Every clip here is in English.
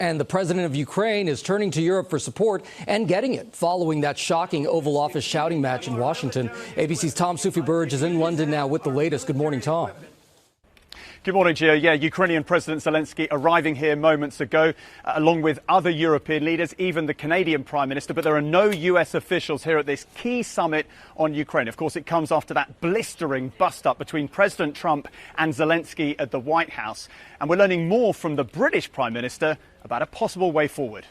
And the president of Ukraine is turning to Europe for support and getting it following that shocking Oval Office shouting match in Washington. ABC's Tom Soufi-Burge is in London now with the latest. Good morning, Tom. Good morning, Gio. Yeah, Ukrainian President Zelenskyy arriving here moments ago, along with other European leaders, even the Canadian Prime Minister. But there are no U.S. officials here at this key summit on Ukraine. Of course, it comes after that blistering bust-up between President Trump and Zelenskyy at the White House. And we're learning more from the British Prime Minister about a possible way forward.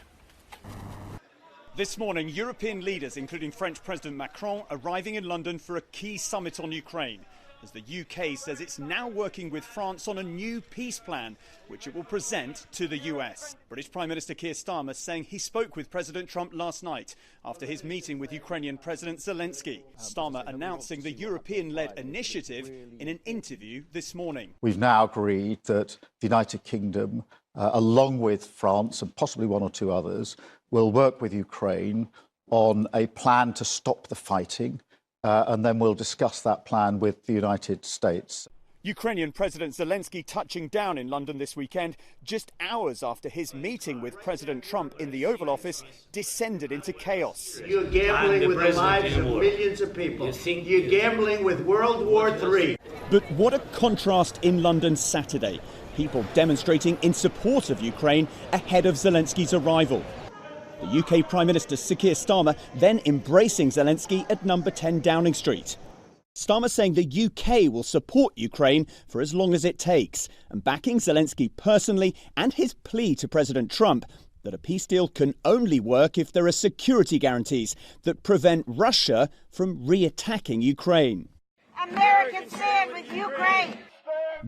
This morning, European leaders, including French President Macron, arriving in London for a key summit on Ukraine, as the UK says it's now working with France on a new peace plan, which it will present to the US. British Prime Minister Keir Starmer saying he spoke with President Trump last night after his meeting with Ukrainian President Zelenskyy. Starmer announcing the European-led initiative in an interview this morning. We've now agreed that the United Kingdom, along with France and possibly one or two others, will work with Ukraine on a plan to stop the fighting. And then we'll discuss that plan with the United States. Ukrainian President Zelenskyy touching down in London this weekend, just hours after his meeting with President Trump in the Oval Office descended into chaos. You're gambling with the lives of millions of people. You're gambling with World War III. But what a contrast in London Saturday. People demonstrating in support of Ukraine ahead of Zelenskyy's arrival. The UK Prime Minister Sir Keir Starmer then embracing Zelenskyy at number 10 Downing Street. Starmer saying the UK will support Ukraine for as long as it takes, and backing Zelenskyy personally and his plea to President Trump that a peace deal can only work if there are security guarantees that prevent Russia from re-attacking Ukraine. Americans stand with Ukraine.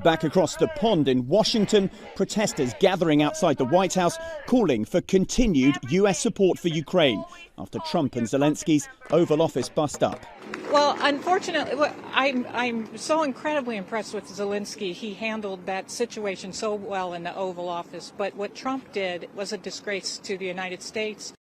Back across the pond in Washington, protesters gathering outside the White House calling for continued US support for Ukraine after Trump and Zelensky's Oval Office bust-up. Well, unfortunately, I'm so incredibly impressed with Zelenskyy. He handled that situation so well in the Oval Office. But what Trump did was a disgrace to the United States.